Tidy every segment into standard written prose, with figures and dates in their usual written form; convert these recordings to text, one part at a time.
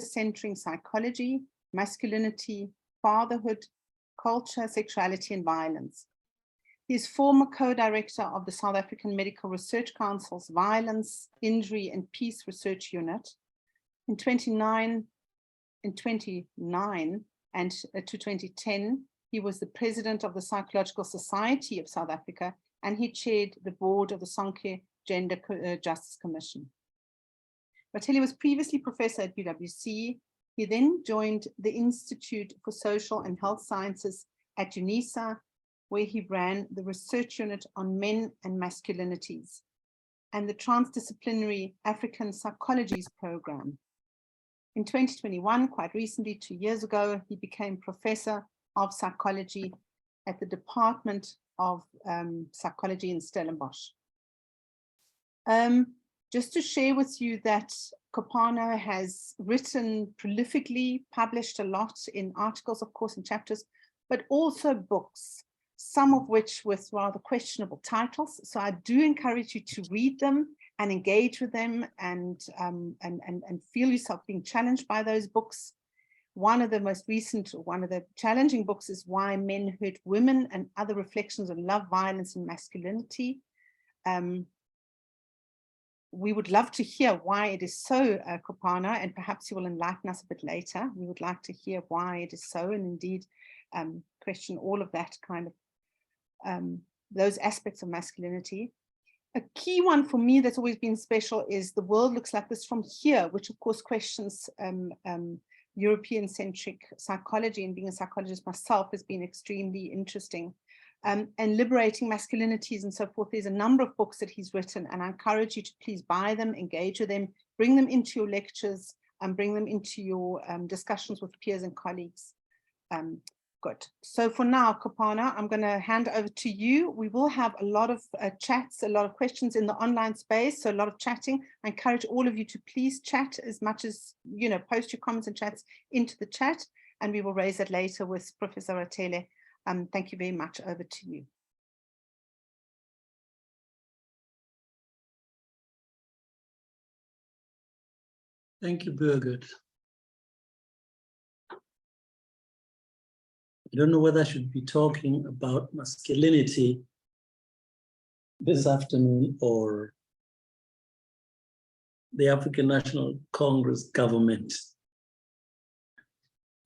centering psychology, masculinity, fatherhood, culture, sexuality, and violence. He is former co-director of the South African Medical Research Council's Violence, Injury, and Peace Research Unit. In 2009 and to 2010, he was the president of the Psychological Society of South Africa, and he chaired the board of the Sonke Gender Justice Commission. Ratele was previously professor at UWC. He then joined the Institute for Social and Health Sciences at UNISA, where he ran the research unit on men and masculinities and the transdisciplinary African Psychologies program. In 2021, quite recently, 2 years ago, he became professor of psychology at the Department of Psychology in Stellenbosch. Just to share with you that Kopano has written prolifically, published a lot in articles, of course, and chapters, but also books, some of which with rather questionable titles. So I do encourage you to read them and engage with them and feel yourself being challenged by those books. One of the most recent, one of the challenging books is Why Men Hurt Women and Other Reflections of Love, Violence, and Masculinity. We would love to hear why it is so, Kopano, and perhaps you will enlighten us a bit later. We would like to hear why it is so, and indeed question all of that kind of, those aspects of masculinity. A key one for me that's always been special is The World Looks Like This From Here, which of course questions European-centric psychology, and being a psychologist myself has been extremely interesting. And Liberating Masculinities and so forth. There's a number of books that he's written, and I encourage you to please buy them, engage with them, bring them into your lectures, and bring them into your discussions with peers and colleagues. Good. So for now, Kopano, I'm going to hand over to you. We will have a lot of chats, a lot of questions in the online space, so a lot of chatting. I encourage all of you to please chat as much as, you know, post your comments and chats into the chat, and we will raise that later with Professor Ratele. Thank you very much. Over to you. Thank you, Birgit. I don't know whether I should be talking about masculinity this afternoon or the African National Congress government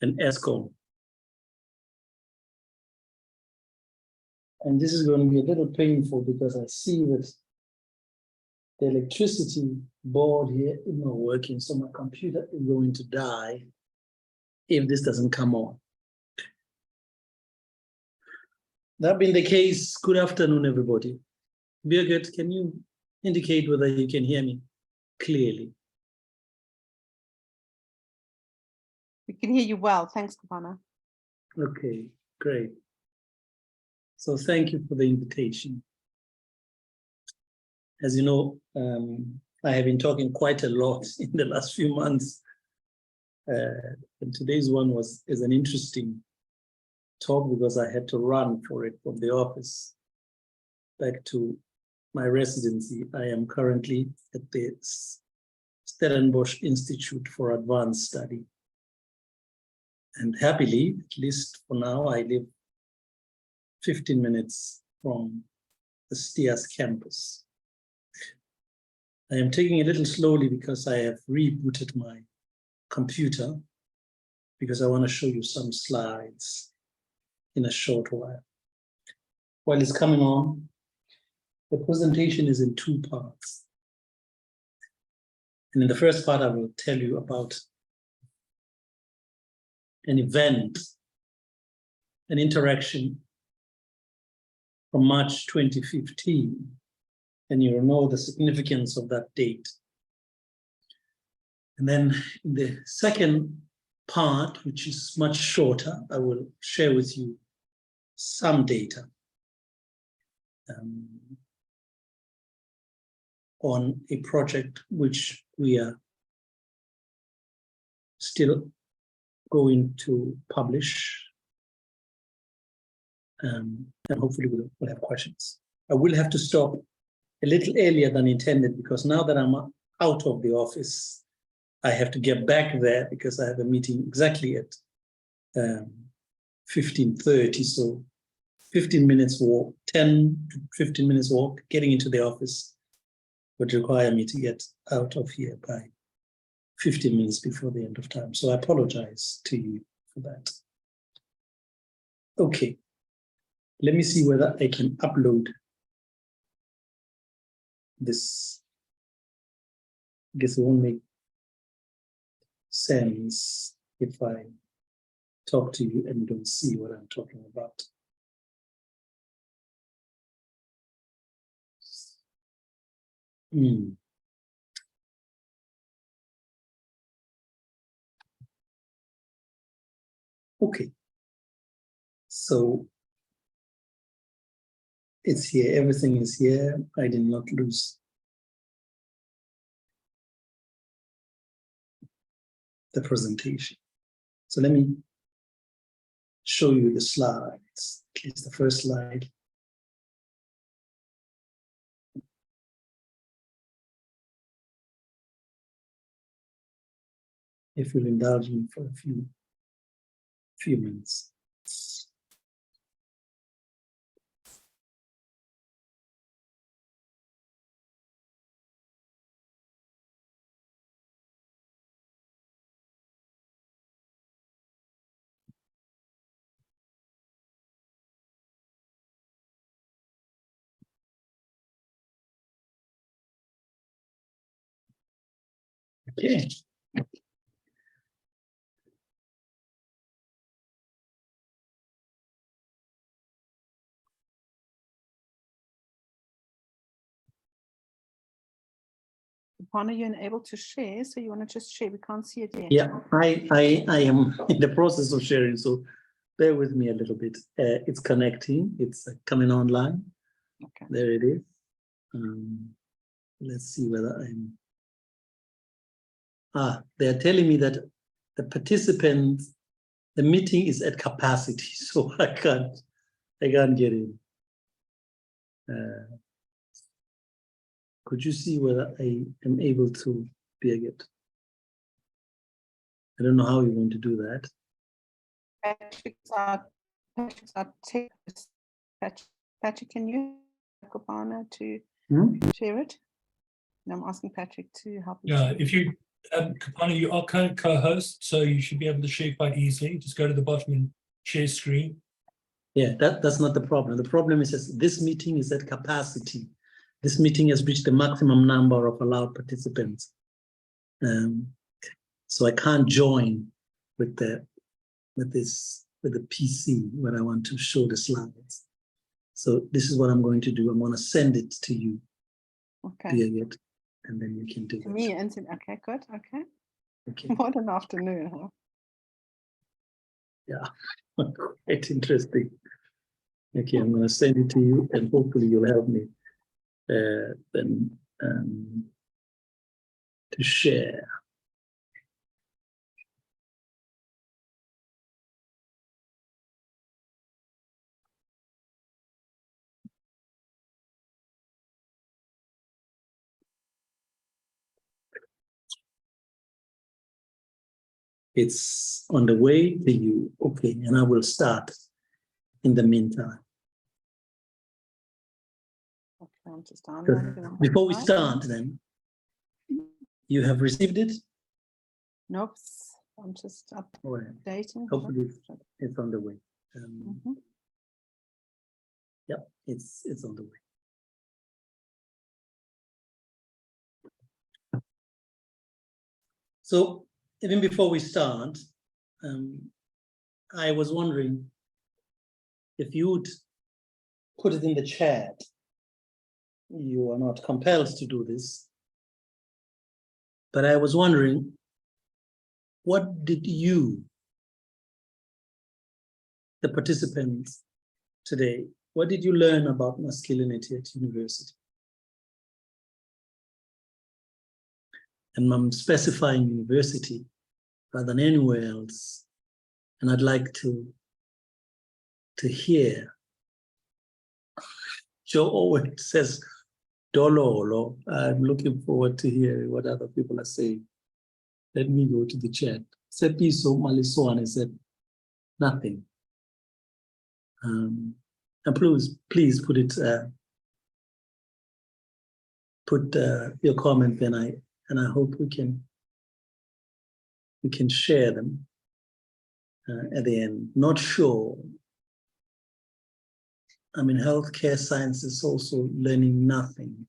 and ESCOM. And this is going to be a little painful because I see that the electricity board here is not working, so my computer is going to die if this doesn't come on. That being the case, good afternoon, everybody. Birgit, can you indicate whether you can hear me clearly? We can hear you well. Thanks, Kopano. Okay, great. So thank you for the invitation. As you know, I have been talking quite a lot in the last few months. And today's one is an interesting talk because I had to run for it from the office back to my residency. I am currently at the Stellenbosch Institute for Advanced Study. And happily, at least for now, I live 15 minutes from the STIAS campus. I am taking it a little slowly because I have rebooted my computer because I want to show you some slides in a short while. While it's coming on, the presentation is in two parts. And in the first part, I will tell you about an event, an interaction from March 2015, and you'll know the significance of that date. And then in the second part, which is much shorter, I will share with you some data on a project which we are still going to publish. And hopefully we'll have questions. I will have to stop a little earlier than intended because now that I'm out of the office, I have to get back there because I have a meeting exactly at 15:30. So 15 minutes walk, 10 to 15 minutes walk, getting into the office would require me to get out of here by 15 minutes before the end of time. So I apologize to you for that. Okay, let me see whether I can upload this. I guess it won't make sense if I talk to you and you don't see what I'm talking about. Okay, so it's here, everything is here. I did not lose the presentation. So let me show you the slides, at least the first slide. If you'll indulge me for a few minutes. Okay. Kopano, you're unable to share, so you want to just share? We can't see it yet. Yeah, I am in the process of sharing, so bear with me a little bit. It's connecting, it's coming online. Okay. There it is. Let's see whether I'm. They're telling me that the participants, the meeting is at capacity, so I can't get in. Could you see whether I am able to be it? I don't know how you're going to do that. Patrick, can you Kopano to share it? And I'm asking Patrick to help you. Yeah, if you, Kopano, you are co-host, so you should be able to share quite easily. Just go to the bottom and share screen. Yeah, that's not the problem. The problem is that this meeting is at capacity. This meeting has reached the maximum number of allowed participants. So I can't join with the PC when I want to show the slides. So this is what I'm going to do. I'm going to send it to you. Okay. And then you can do it. Me and okay, good. Okay. Okay. What an afternoon, huh? Yeah, quite interesting. Okay, I'm going to send it to you, and hopefully you'll help me then to share. It's on the way to you. Okay, and I will start in the meantime. Okay, I'm just down. Before we start, then, you have received it? Nope, I'm just updating. Hopefully it's on the way. Yep, it's on the way. So even before we start, I was wondering if you would put it in the chat. You are not compelled to do this, but I was wondering, what did you, the participants today, what did you learn about masculinity at university? And I'm specifying university rather than anywhere else. And I'd like to hear. Joe Owen says, Dololo. I'm looking forward to hearing what other people are saying. Let me go to the chat. Sepiso Maliswane said nothing. And please put it. Put your comment, and I hope we can share them at the end. Not sure. I mean, healthcare science is also learning nothing.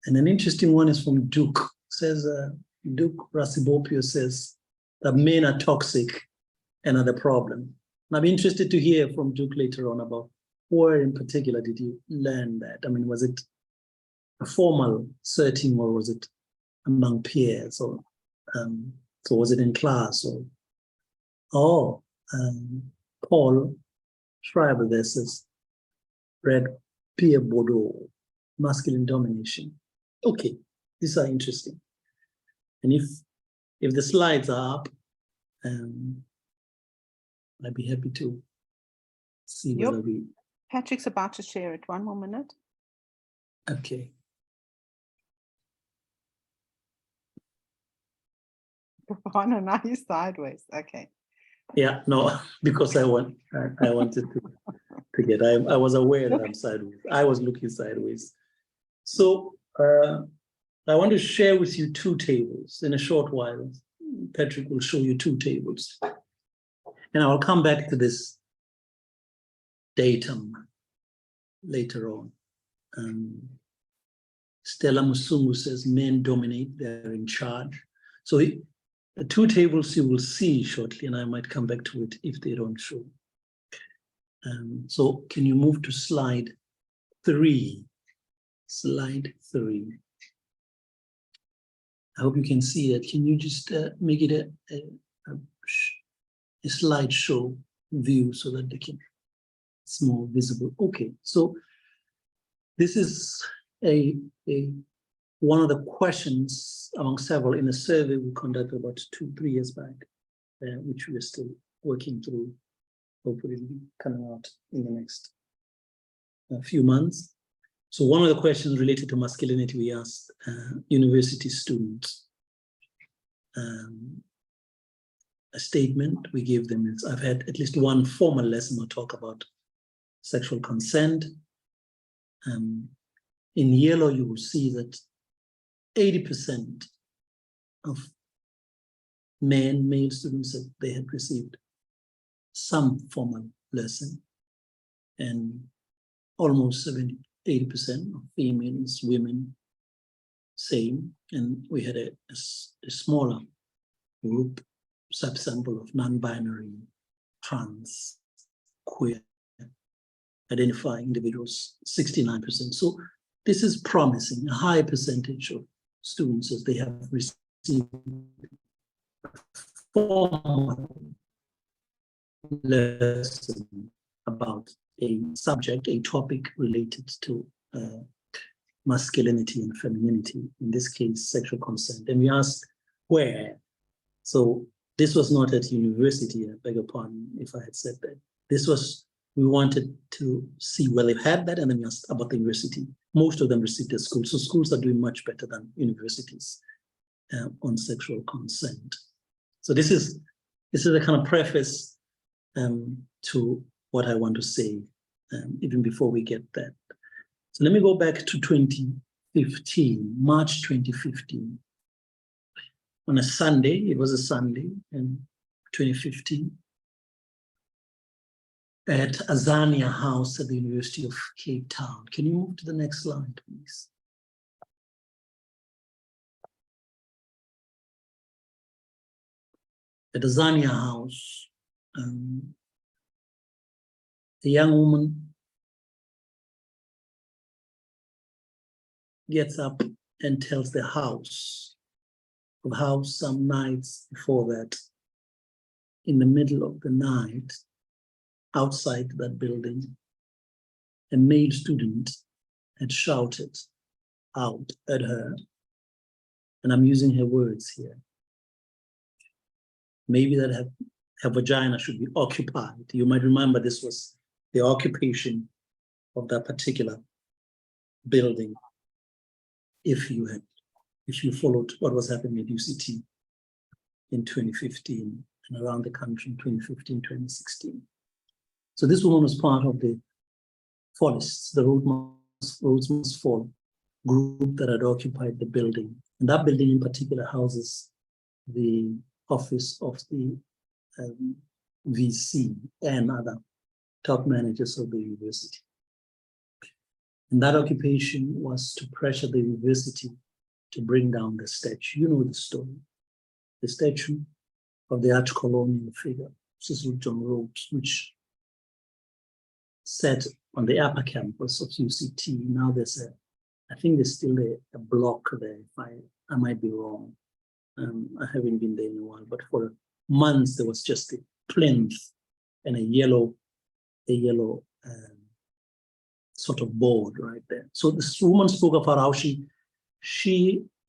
And an interesting one is from Duke. Says Duke Rasibopio says that men are toxic and are the problem. And I'm interested to hear from Duke later on about where in particular did you learn that? I mean, was it a formal setting or was it among peers, or so was it in class, or Paul Schreiber versus Red Pierre Bordeaux, masculine domination. Okay, these are interesting. And if the slides are up, I'd be happy to see whether we. Patrick's about to share it. One more minute. Okay. Kopano, now you're sideways. Okay. Yeah, no, because I wanted to get. I was aware that I'm sideways. I was looking sideways. So I want to share with you two tables in a short while. Patrick will show you two tables, and I'll come back to this datum later on. Stella Musungu says men dominate; they're in charge. So the two tables you will see shortly, and I might come back to it if they don't show. So can you move to slide 3? Slide 3. I hope you can see that. Can you just make it a slideshow view so that it's more visible? Okay, so this is one of the questions among several in a survey we conducted about 2-3 years back, which we are still working through. Hopefully it'll be coming out in the next few months. So one of the questions related to masculinity, we asked university students a statement we gave them is, I've had at least one formal lesson or talk about sexual consent. In yellow, you will see that 80% of male students said they had received some formal lesson, and almost 80% of females, women, same. And we had a smaller group, subsample of non-binary, trans, queer, identifying individuals, 69%. So this is promising, a high percentage of students as they have received formal lesson about a subject, a topic related to masculinity and femininity, in this case, sexual consent. And we asked where. So this was not at university, I beg your pardon if I had said that. This was, we wanted to see where they've had that, and then we asked about the university. Most of them received at school. So schools are doing much better than universities on sexual consent. So this is a kind of preface to what I want to say, even before we get that. So let me go back to 2015, March 2015. On a Sunday, it was a Sunday in 2015, at Azania House at the University of Cape Town. Can you move to the next slide, please? At Azania House, a young woman gets up and tells the house of how some nights before that, in the middle of the night, outside that building, a male student had shouted out at her, and I'm using her words here. Maybe that her vagina should be occupied. You might remember this was the occupation of that particular building, if you had if you followed what was happening at UCT in 2015 and around the country in 2015, 2016. So this woman was part of the Fallists, the RhodesMustFall group that had occupied the building. And that building in particular houses the office of the VC and other top managers of the university. And that occupation was to pressure the university to bring down the statue. You know the story. The statue of the arch colonial figure, Cecil John Rhodes, which sat on the upper campus of UCT. Now there's I think there's still a block there, if I might be wrong. I haven't been there in a while, but for months there was just a plinth and a yellow sort of board right there. So this woman spoke about how she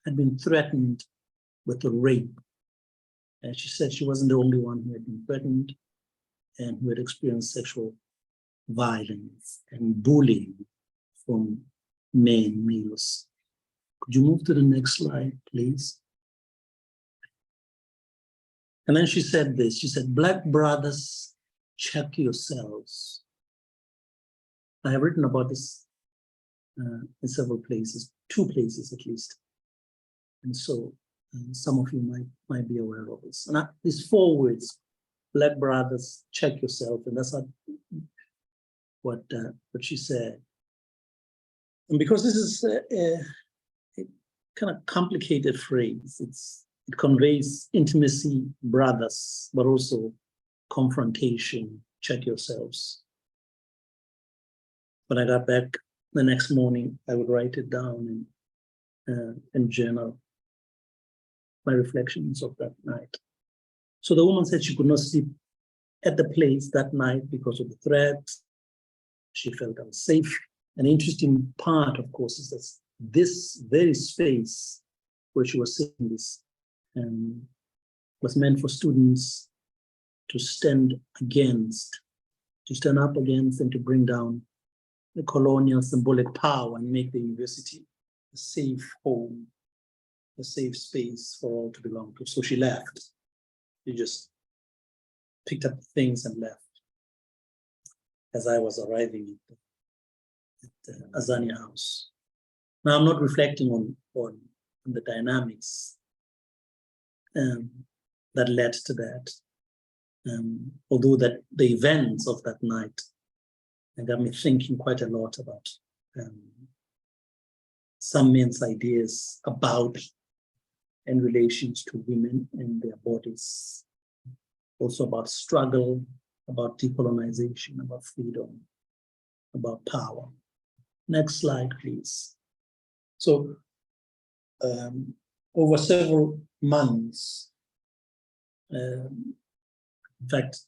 had been threatened with a rape. And she said she wasn't the only one who had been threatened and who had experienced sexual violence and bullying from males. Could you move to the next slide, please? And then she said this, she said, "Black brothers, check yourselves." I have written about this in several places, 2 places at least. And so some of you might be aware of this. And these 4 words, "Black brothers, check yourself," and that's what she said. And because this is a kind of complicated phrase, it conveys intimacy, brothers, but also confrontation, check yourselves. When I got back the next morning, I would write it down and journal my reflections of that night. So the woman said she could not sleep at the place that night because of the threats. She felt unsafe. An interesting part, of course, is that this very space where she was saying this was meant for students to stand up against and to bring down the colonial symbolic power and make the university a safe home, a safe space for all to belong to. So she left. She just picked up things and left as I was arriving at the Azania house. Now I'm not reflecting on the dynamics that led to that, although that the events of that night got me thinking quite a lot about some men's ideas about and relations to women and their bodies, also about struggle, about decolonization, about freedom, about power. Next slide, please. So over several months, in fact,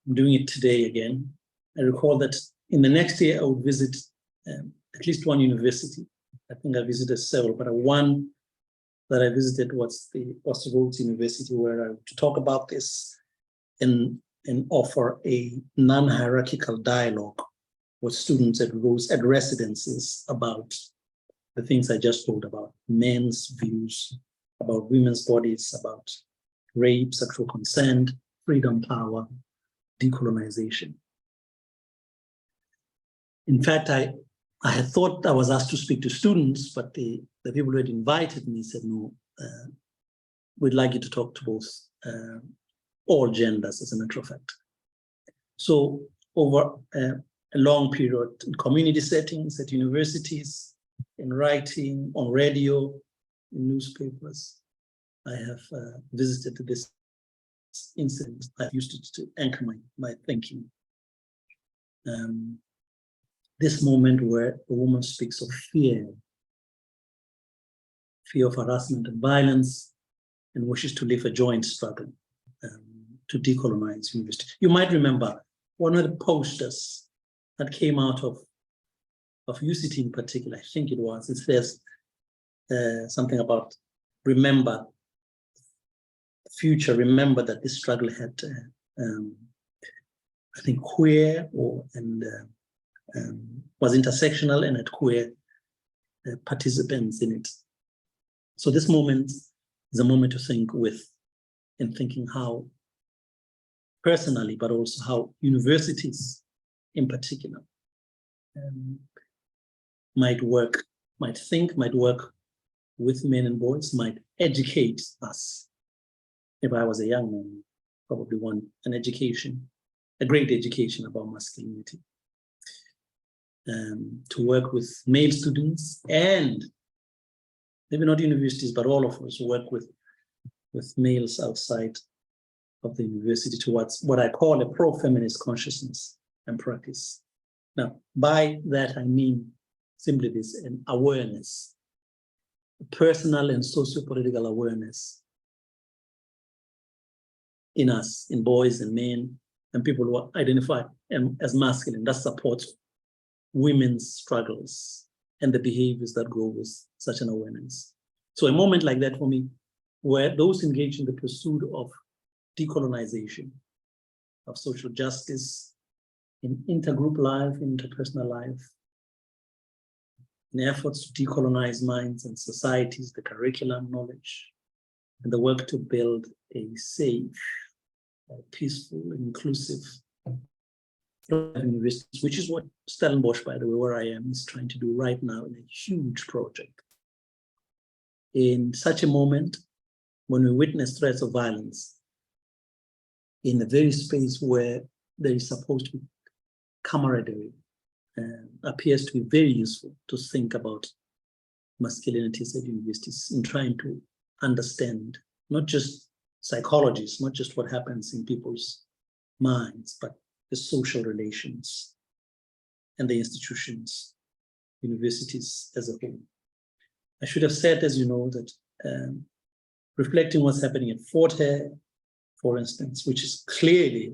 I'm doing it today again. I recall that in the next year, I would visit at least one university. I think I visited several, but one that I visited was the Rhodes University, where to talk about this and offer a non-hierarchical dialogue with students at Rhodes at residencies about the things I just told about, men's views, about women's bodies, about rape, sexual consent, freedom, power, decolonization. In fact, I had thought I was asked to speak to students, but the people who had invited me said, no, we'd like you to talk to both all genders, as a matter of fact. So over a long period in community settings, at universities, in writing, on radio, in newspapers, I have visited this incident. I've used it to anchor my thinking. This moment where a woman speaks of fear of harassment and violence, and wishes to live a joint struggle to decolonize university. You might remember one of the posters that came out of UCT in particular, I think it says something about remember the future, remember that this struggle had, I think, queer was intersectional and had queer participants in it. So this moment is a moment to think with, and thinking how personally, but also how universities in particular might work with men and boys, might educate us. If I was a young man, probably want an education, a great education about masculinity. To work with male students, and maybe not universities, but all of us work with males outside of the university towards what I call a pro-feminist consciousness and practice. Now, by that I mean simply this, an awareness, personal and socio-political awareness in us, in boys and men, and people who are identified as masculine, that supports women's struggles and the behaviors that go with such an awareness. So a moment like that for me, where those engaged in the pursuit of decolonization, of social justice, in intergroup life, interpersonal life, in efforts to decolonize minds and societies, the curriculum, knowledge, and the work to build a safe, peaceful, inclusive universities, which is what Stellenbosch, by the way, where I am, is trying to do right now in a huge project. In such a moment, when we witness threats of violence, in the very space where there is supposed to be camaraderie, appears to be very useful to think about masculinities at universities in trying to understand not just psychologies, not just what happens in people's minds, but the social relations and the institutions, universities as a whole. I should have said, as you know, that reflecting what's happening at Fort Hare, for instance, which is clearly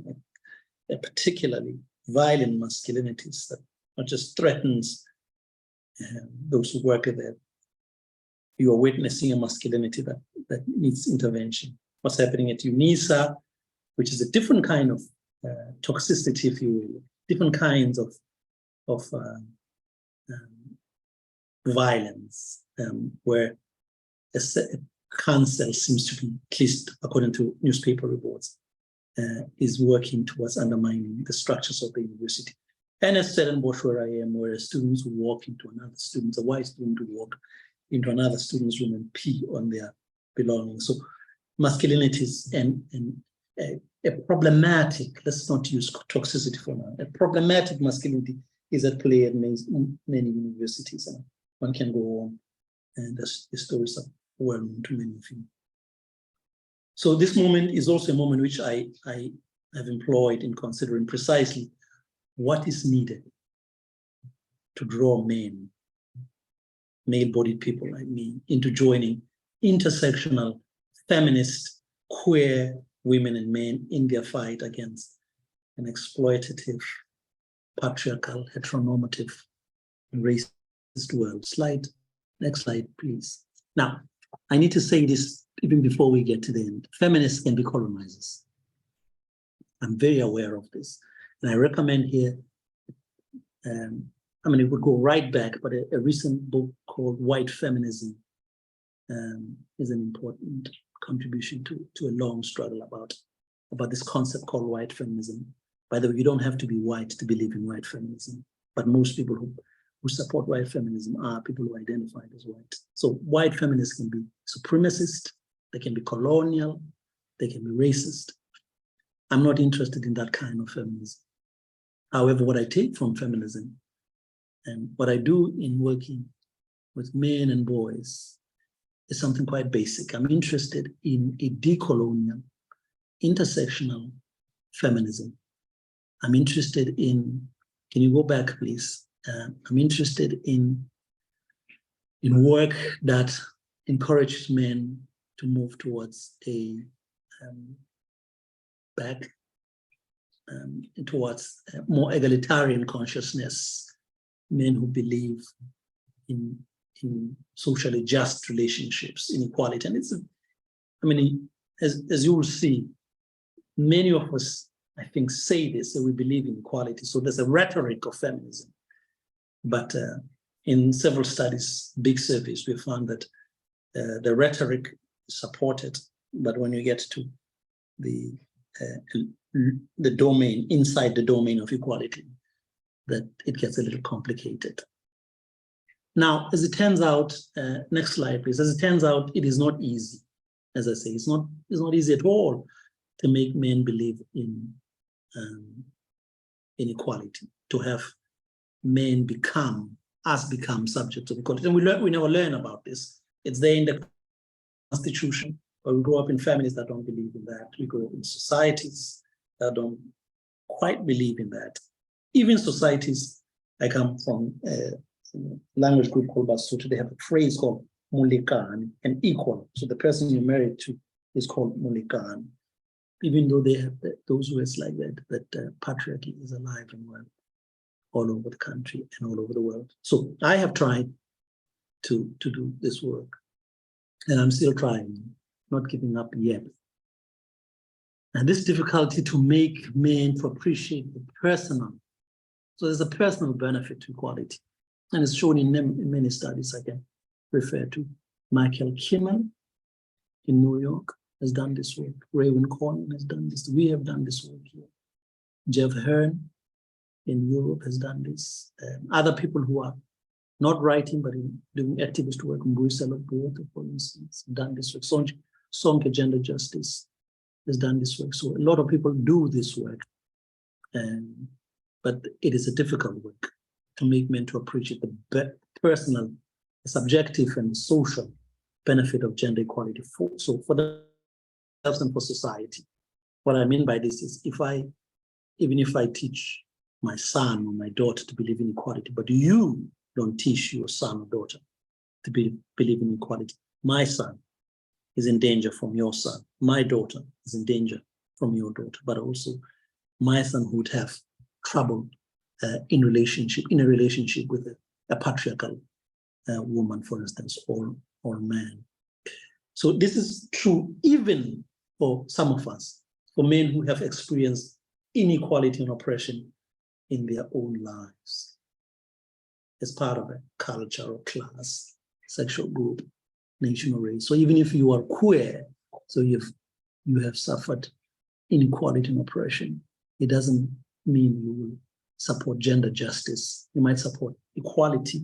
a particularly violent masculinities that not just threatens those who work there. You are witnessing a masculinity that needs intervention. What's happening at UNISA, which is a different kind of toxicity, if you will, different kinds of violence, where a council seems to be, at least according to newspaper reports, is working towards undermining the structures of the university. And at Stellenbosch, where I am, where students will walk into another student, a white student will walk into another student's room and pee on their belongings. So masculinities and a problematic, let's not use toxicity for now, a problematic masculinity is at play at many universities. And one can go on, and the stories are well known to many of you. So this moment is also a moment which I have employed in considering precisely what is needed to draw male-bodied people like me into joining intersectional, feminist, queer women and men in their fight against an exploitative, patriarchal, heteronormative, and racist world. Next slide, please. Now, I need to say this even before we get to the end. Feminists can be colonizers. I'm very aware of this. And I recommend here, it would go right back, but a recent book called White Feminism is an important contribution to a long struggle about this concept called white feminism. By the way, you don't have to be white to believe in white feminism, but most people who support white feminism are people who identify as white. So white feminists can be supremacist, they can be colonial, they can be racist. I'm not interested in that kind of feminism. However, what I take from feminism and what I do in working with men and boys is something quite basic. I'm interested in a decolonial, intersectional feminism. I'm interested in, can you go back, please? I'm interested in work that encourages men to move towards towards more egalitarian consciousness, men who believe in socially just relationships, inequality. And it's, as you will see, many of us, I think, say this, that we believe in equality. So there's a rhetoric of feminism. But in several studies, big surveys, we found that the rhetoric is supported, but when you get to the domain, inside the domain of equality, that it gets a little complicated. Now, as it turns out, next slide, please. As it turns out, it is not easy. As I say, it's not easy at all to make men believe in inequality, to have men become subjects of equality. And we never learn about this. It's there in the Constitution, but we grow up in families that don't believe in that. We grow up in societies that don't quite believe in that. Even societies, I come from a language group called Basotho, they have a phrase called Mulekani, and equal. So the person you're married to is called Mulekani, even though they have those words like that patriarchy is alive and well all over the country and all over the world. So I have tried to do this work, and I'm still trying, not giving up yet. And this difficulty to make men to appreciate the personal. So there's a personal benefit to equality, and it's shown in many studies. I can refer to Michael Kimmel in New York has done this work. Raven Cohen has done this. We have done this work here. Jeff Hearn in Europe has done this. Other people who are not writing, but doing activist work, Mbuyiselo Botha, for instance, done this work. Sonke Gender Justice has done this work. So a lot of people do this work, but it is a difficult work to make men to appreciate the personal, subjective, and social benefit of gender equality for themselves and for society. What I mean by this is, even if I teach my son or my daughter to believe in equality, but you don't teach your son or daughter to believe in equality, my son is in danger from your son. My daughter is in danger from your daughter, but also my son would have trouble in a relationship with a patriarchal woman, for instance, or man. So this is true even for some of us, for men who have experienced inequality and oppression in their own lives as part of a culture or class, sexual group, nation or race. So even if you are queer, so you have suffered inequality and oppression, it doesn't mean you will support gender justice. You might support equality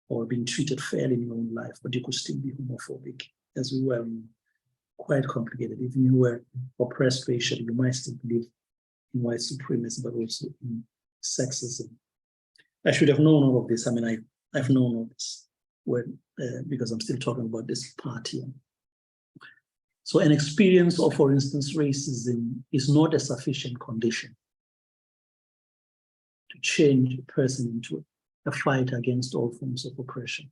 or being treated fairly in your own life, but you could still be homophobic, as we were quite complicated. If you were oppressed racially, you might still believe in white supremacy, but also in sexism. I should have known all of this. I mean, I've known all this because I'm still talking about this part here. So an experience of, for instance, racism is not a sufficient condition to change a person into a fight against all forms of oppression.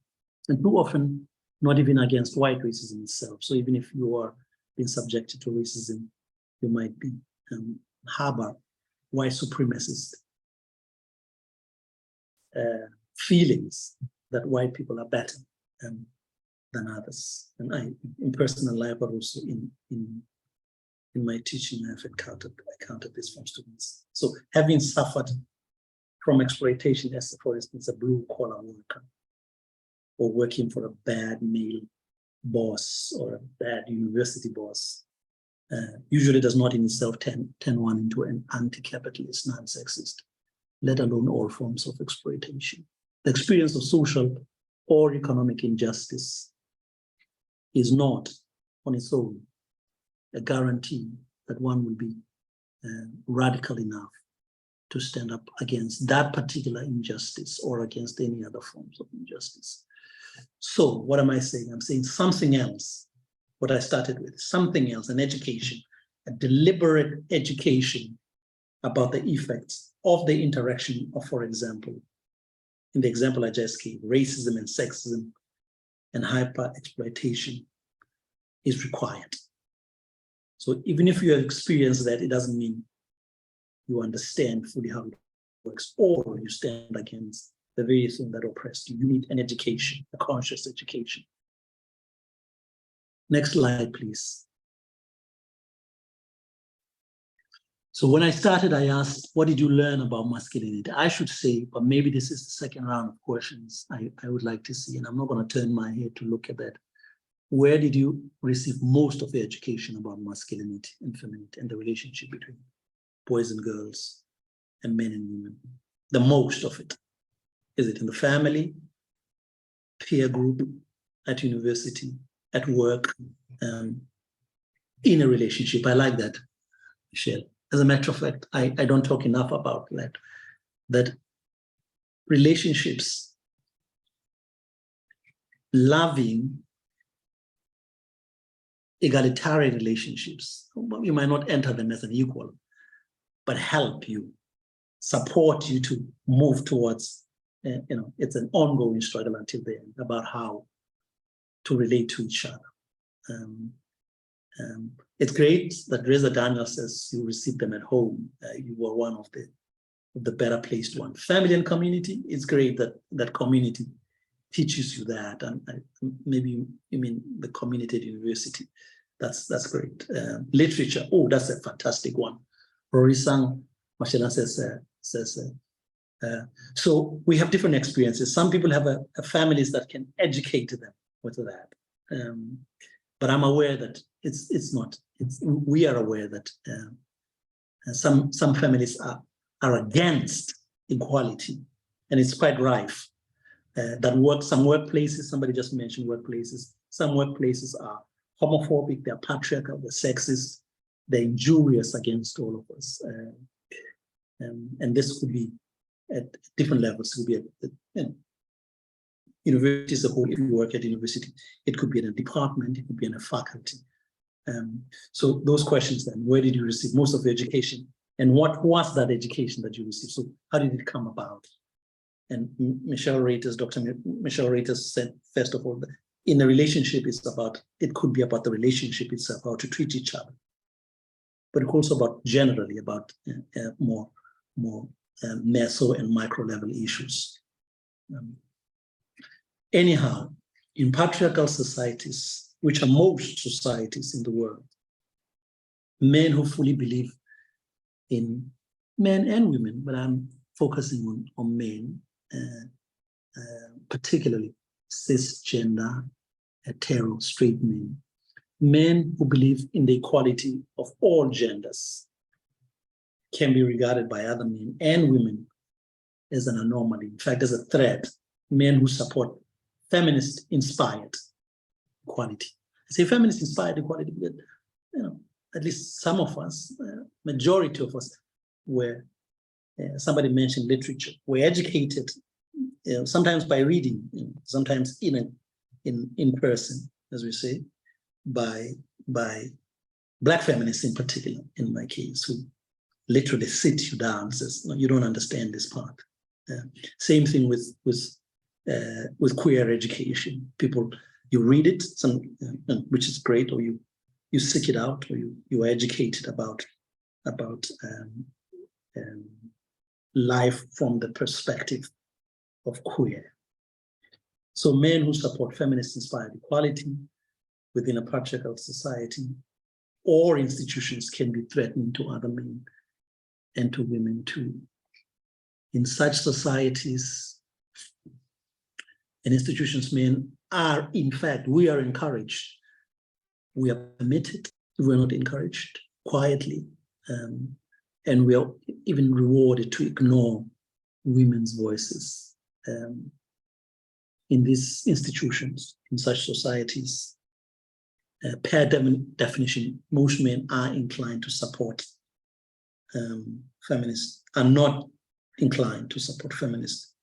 And too often, not even against white racism itself. So even if you are being subjected to racism, you might be harbor white supremacist feelings that white people are better than others. And I, in personal life, but also in my teaching, I've encountered this from students. So having suffered from exploitation as, for instance, a blue-collar worker, or working for a bad male boss or a bad university boss, usually does not in itself turn one into an anti-capitalist, non-sexist, let alone all forms of exploitation. The experience of social or economic injustice is not on its own a guarantee that one will be radical enough to stand up against that particular injustice or against any other forms of injustice. So what am I saying? I'm saying something else, what I started with, something else, an education, a deliberate education about the effects of the interaction of, for example, in the example I just gave, racism and sexism and hyper-exploitation is required. So even if you have experienced that, it doesn't mean you understand fully how it works, or you stand against the very thing that oppressed you. You need an education, a conscious education. Next slide, please. So when I started, I asked, what did you learn about masculinity? I should say, but maybe this is the second round of questions I would like to see, and I'm not going to turn my head to look at that. where did you receive most of your education about masculinity and femininity and the relationship between boys and girls and men and women? The most of it. Is it in the family, peer group, at university, at work, in a relationship? I like that, Michelle. As a matter of fact, I don't talk enough about that relationships, loving, egalitarian relationships, you might not enter them as an equal, but help you, support you to move towards, it's an ongoing struggle until the end about how to relate to each other. It's great that Reza Daniel says you received them at home. You were one of the better placed ones. Family and community, it's great that community teaches you that. And maybe you mean the community at university. That's great. Literature, oh, that's a fantastic one. Rorisang Mashelan says, so we have different experiences. Some people have families that can educate them with that. But I'm aware that it's not. We are aware that some families are against equality, and it's quite rife. Some workplaces, somebody just mentioned workplaces. Some workplaces are homophobic, they're patriarchal, they're sexist, they're injurious against all of us. And this could be at different levels. It could be at university as a whole. If you work at university, it could be in a department, it could be in a faculty. So those questions then, where did you receive most of the education? And what was that education that you received? So how did it come about? And Dr. Michelle Reiters said, first of all, that in a relationship, it could be about the relationship itself, how to treat each other. But also about generally about more meso and micro level issues. Anyhow, in patriarchal societies, which are most societies in the world, men who fully believe in men and women, but I'm focusing on men, particularly cisgender, hetero, straight men who believe in the equality of all genders can be regarded by other men and women as an anomaly. In fact, as a threat. Men who support feminist-inspired equality. I say feminist-inspired equality because, at least some of us, majority of us, were, somebody mentioned literature, were educated, sometimes by reading, sometimes in person, as we say, by Black feminists in particular, in my case, who literally sit you down and says, no, you don't understand this part. Same thing with queer education. People, you read it, which is great, or you seek it out, or you are educated about life from the perspective of queer. So men who support feminist-inspired equality within a patriarchal society or institutions can be threatening to other men and to women too. In such societies and institutions, men are, in fact, we are encouraged. We are permitted, we're not encouraged, quietly. And we are even rewarded to ignore women's voices in these institutions, in such societies. Per definition, most men are inclined to support feminists, are not inclined to support feminist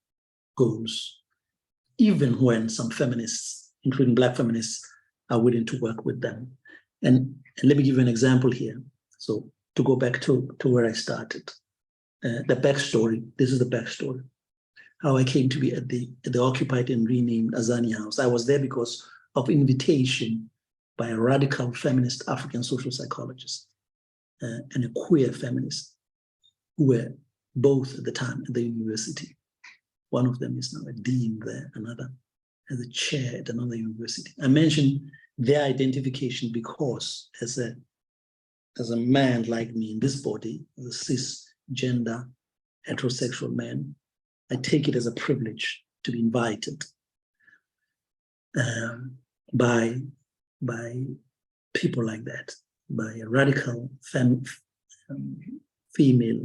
goals, even when some feminists, including Black feminists, are willing to work with them. And let me give you an example here. So to go back to where I started, the backstory, this is the backstory. How I came to be at the occupied and renamed Azani House. I was there because of invitation by a radical feminist African social psychologist and a queer feminist who were both at the time at the university. One of them is now a dean there, another as a chair at another university. I mentioned their identification because as a man like me in this body, as a cisgender, heterosexual man, I take it as a privilege to be invited by by people like that, by a radical female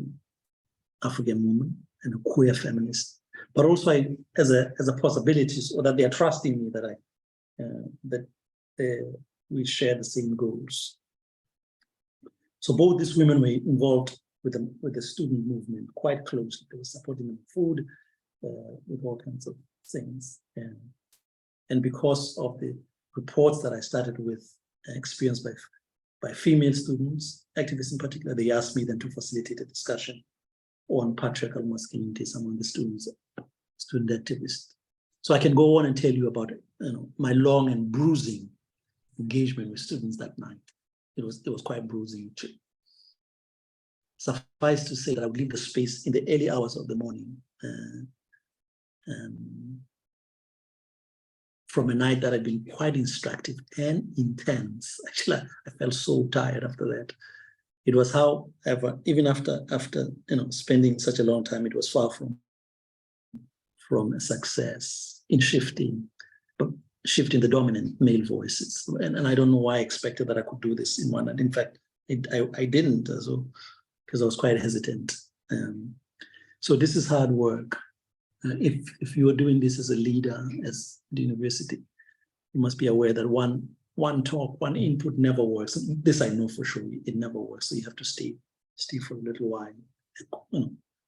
African woman and a queer feminist, but also as a possibility, so that they are trusting me that we share the same goals. So both these women were involved with the student movement quite closely. They were supporting them with food, with all kinds of things. And because of the reports that I started with, experienced by female students, activists in particular, they asked me then to facilitate a discussion on patriarchal masculinities among the student activists. So I can go on and tell you about my long and bruising engagement with students that night. It was quite bruising too. Suffice to say that I would leave the space in the early hours of the morning from a night that had been quite instructive and intense. Actually, I felt so tired after that. It was, however, even after spending such a long time, it was far from a success in shifting the dominant male voices. And I don't know why I expected that I could do this in one night. In fact, I didn't, because I was quite hesitant. So this is hard work. If you are doing this as a leader, as the university, you must be aware that one talk, one input never works. This I know for sure, it never works. So you have to stay for a little while,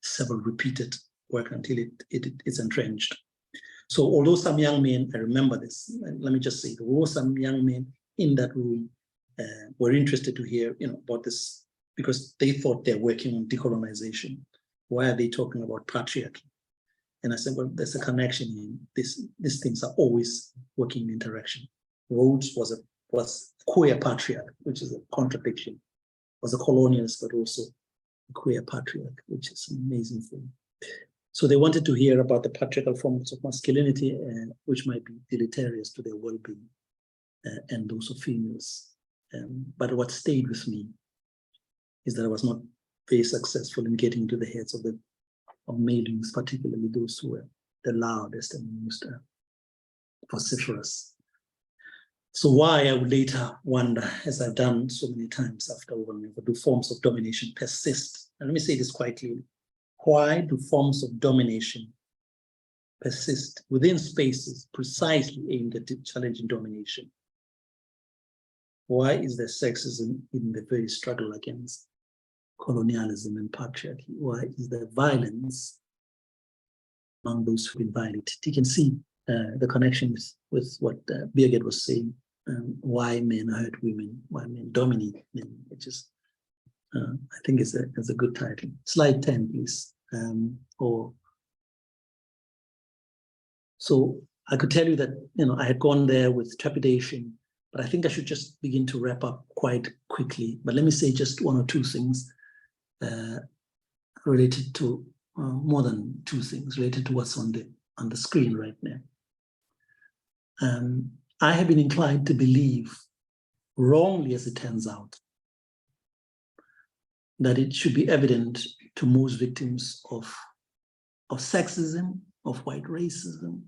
several repeated work until it's entrenched. So although some young men, I remember this, let me just say, there were some young men in that room were interested to hear about this, because they thought they're working on decolonization. Why are they talking about patriarchy? And I said, well, there's a connection in these things are always working in interaction. Rhodes was a queer patriarch, which is a contradiction. Was a colonialist, but also a queer patriarch, which is an amazing thing. So they wanted to hear about the patriarchal forms of masculinity, which might be deleterious to their well-being and those of females. But what stayed with me is that I was not very successful in getting into the heads of maidens, particularly those who were the loudest and most vociferous. So why, I would later wonder, as I've done so many times after do forms of domination persist? And let me say this quite clearly. Why do forms of domination persist within spaces precisely aimed at challenging domination? Why is there sexism in the very struggle against colonialism and patriarchy? Why is there violence among those who've been violated? You can see the connection with what Birgit was saying, why men hurt women, why men dominate men, which is, I think is a good title. Slide 10, please. So I could tell you that, I had gone there with trepidation, but I think I should just begin to wrap up quite quickly. But let me say just one or two things related to, more than two things related to what's on the screen right now. I have been inclined to believe, wrongly as it turns out, that it should be evident to most victims of sexism, of white racism.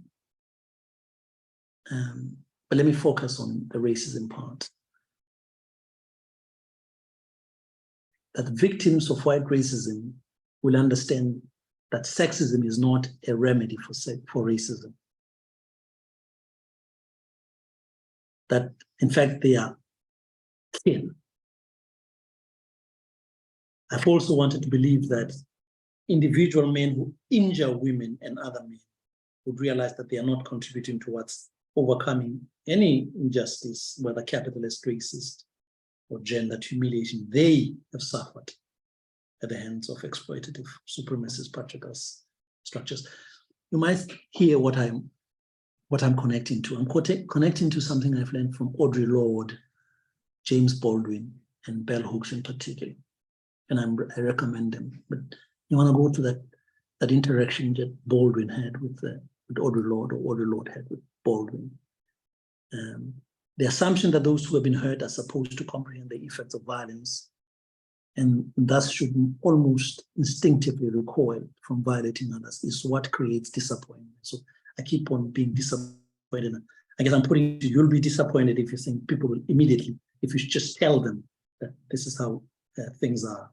But let me focus on the racism part. That victims of white racism will understand that sexism is not a remedy for racism. That, in fact, they are kin. I've also wanted to believe that individual men who injure women and other men would realize that they are not contributing towards overcoming any injustice, whether capitalist, racist, or gendered humiliation they have suffered at the hands of exploitative, supremacist, patriarchal structures. You might hear what I'm connecting to. I'm connecting to something I've learned from Audre Lorde, James Baldwin, and bell hooks in particular. And I recommend them. But you want to go to that interaction that Baldwin had with Audre Lorde, or Audre Lorde had with Baldwin. The assumption that those who have been hurt are supposed to comprehend the effects of violence and thus should almost instinctively recoil from violating others is what creates disappointment. So I keep on being disappointed. I guess I'm putting, you'll be disappointed if you think people will immediately, if you just tell them that this is how things are,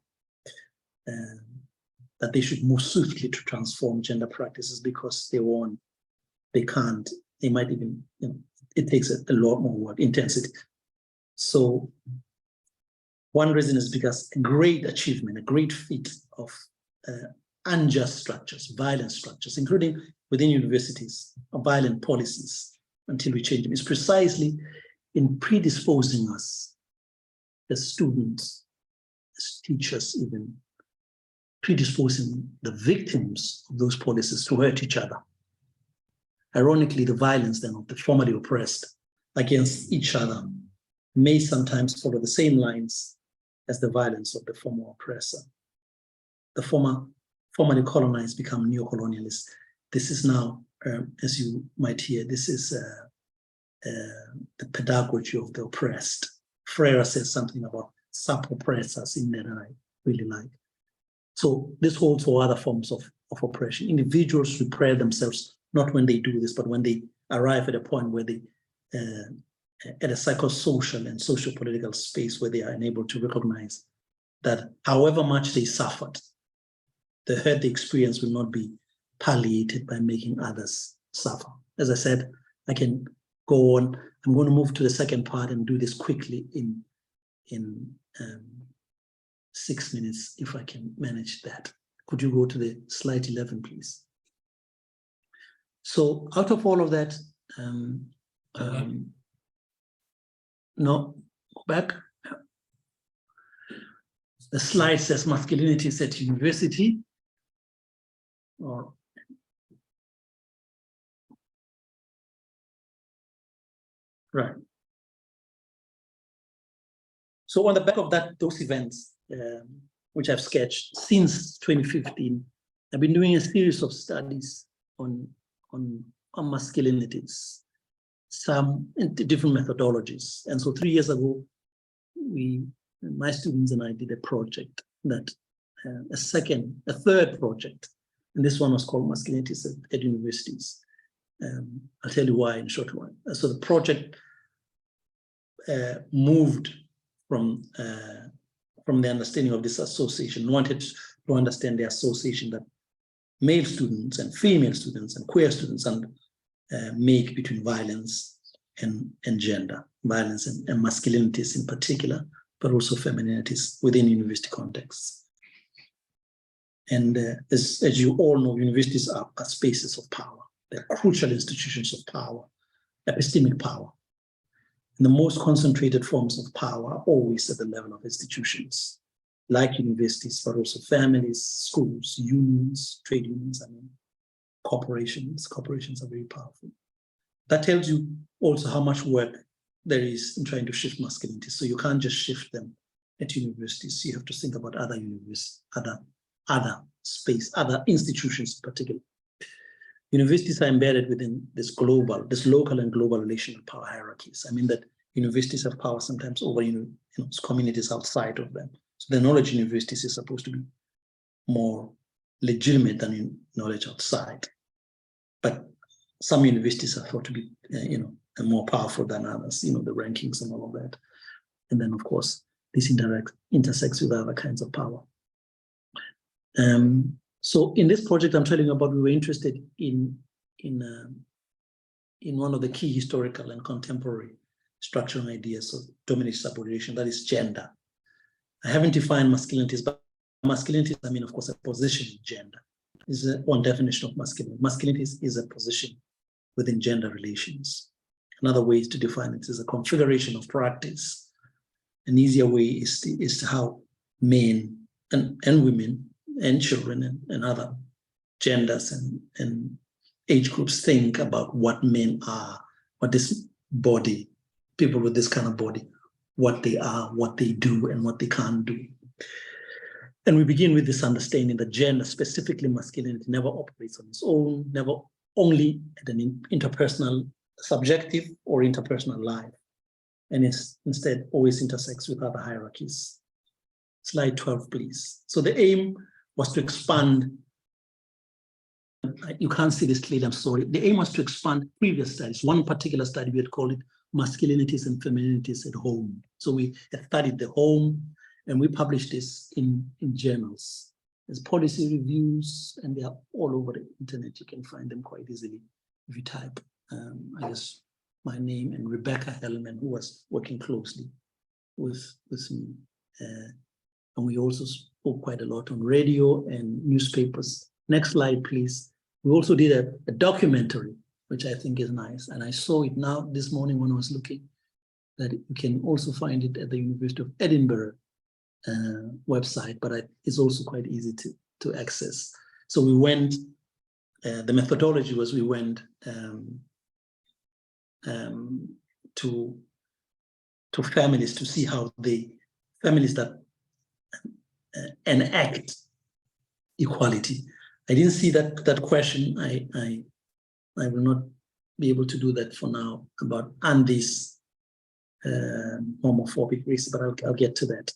that they should move swiftly to transform gender practices because they won't, they can't, they might even, it takes a lot more work, intensity. So one reason is because a great achievement, a great feat of unjust structures, violent structures, including within universities, violent policies, until we change them, is precisely in predisposing us as students, as teachers even, predisposing the victims of those policies to hurt each other. Ironically, the violence then of the formerly oppressed against each other may sometimes follow the same lines as the violence of the former oppressor. The formerly colonized become neo-colonialists. This is now, as you might hear, this is the pedagogy of the oppressed. Freire says something about sub-oppressors in there that I really like. So this holds for other forms of oppression. Individuals repair themselves, not when they do this, but when they arrive at a point where they, at a psychosocial and socio-political space where they are unable to recognize that however much they suffered, the hurt they experience will not be palliated by making others suffer. As I said, I can go on. I'm going to move to the second part and do this quickly in 6 minutes, if I can manage that. Could you go to the slide 11, please? So out of all of that, no, go back. The slide says masculinities at university. Or right. So on the back of that, those events, which I've sketched since 2015, I've been doing a series of studies on masculinities, some different methodologies. And so 3 years ago, my students and I did a project that, a third project, and this one was called Masculinities at Universities. I'll tell you why in a short while. So the project moved from the understanding of this association, wanted to understand the association that male students and female students and queer students make between violence and gender, violence and masculinities in particular, but also femininities within university contexts. And as you all know, universities are spaces of power. They're crucial institutions of power, epistemic power. And the most concentrated forms of power are always at the level of institutions, like universities, but also families, schools, unions, trade unions, corporations. Corporations are very powerful. That tells you also how much work there is in trying to shift masculinities. So you can't just shift them at universities. You have to think about other universities, other space, other institutions in particular. Universities are embedded within this local and global relational power hierarchies. I mean that universities have power sometimes over communities outside of them. So the knowledge in universities is supposed to be more legitimate than knowledge outside. But some universities are thought to be, more powerful than others. The rankings and all of that. And then, of course, this intersects with other kinds of power. So in this project I'm telling you about, we were interested in one of the key historical and contemporary structural ideas of domination subordination, that is gender. I haven't defined masculinities, but masculinities, of course, a position in gender is one definition of masculinity. Masculinities is a position within gender relations. Another way to define it is a configuration of practice. An easier way is to how men and women and children and other genders and age groups think about what men are, what this body, people with this kind of body, what they are, what they do, and what they can't do. And we begin with this understanding that gender, specifically masculinity, never operates on its own, never only at an interpersonal, subjective or interpersonal life, and it's instead always intersects with other hierarchies. Slide 12, please. So the aim was to expand you can't see this clearly, I'm sorry. The aim was to expand previous studies. One particular study, we had called it masculinities and femininities at home. So we had studied the home, and we published this in journals. There's policy reviews, and they are all over the internet. You can find them quite easily if you type, I guess, my name and Rebecca Hellman, who was working closely with me. And we also spoke quite a lot on radio and newspapers. Next slide, please. We also did a documentary, which I think is nice. And I saw it now this morning when I was looking, that you can also find it at the University of Edinburgh website, but it's also quite easy to access. So we went, the methodology was we went to families to see how families that enact equality. I didn't see that question. I will not be able to do that for now about Andy's homophobic race, but I'll get to that.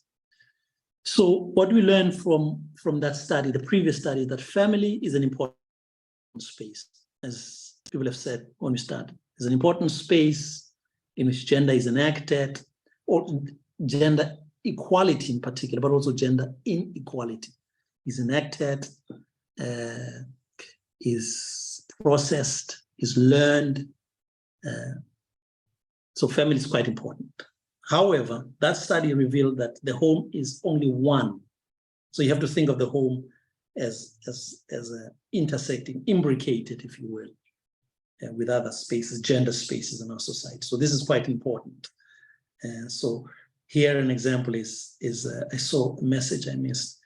So what we learned from that study, the previous study, that family is an important space, as people have said when we started. It's an important space in which gender is enacted, or gender equality in particular, but also gender inequality is enacted, is processed, is learned. So family is quite important. However, that study revealed that the home is only one. So you have to think of the home as intersecting, imbricated, if you will, with other spaces, gender spaces in our society. So this is quite important. So here an example is I saw a message I missed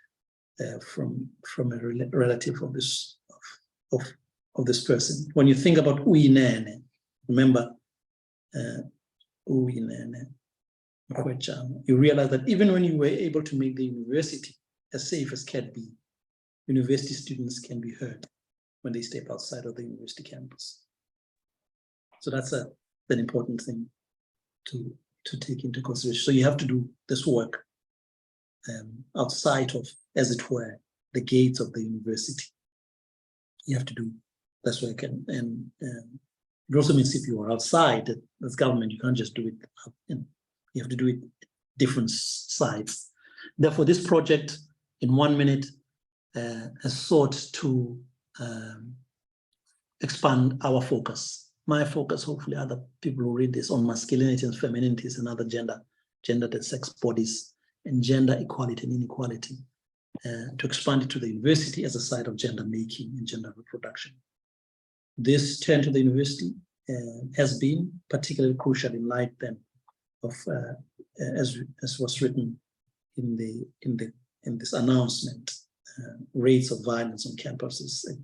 from a relative of this person. When you think about Uyinene, remember Uyinene, you realize that even when you were able to make the university as safe as can be, university students can be hurt when they step outside of the university campus. So that's an important thing to take into consideration. So you have to do this work outside of, as it were, the gates of the university. You have to do this work, and it also means if you are outside as government, you can't just do it. You have to do it different sides. Therefore, this project, in 1 minute, has sought to expand our focus. My focus, hopefully other people who read this, on masculinity and femininities and other gendered and sex bodies, and gender equality and inequality, to expand it to the university as a site of gender making and gender reproduction. This turn to the university has been particularly crucial in light then of, as was written in this announcement, rates of violence on campuses at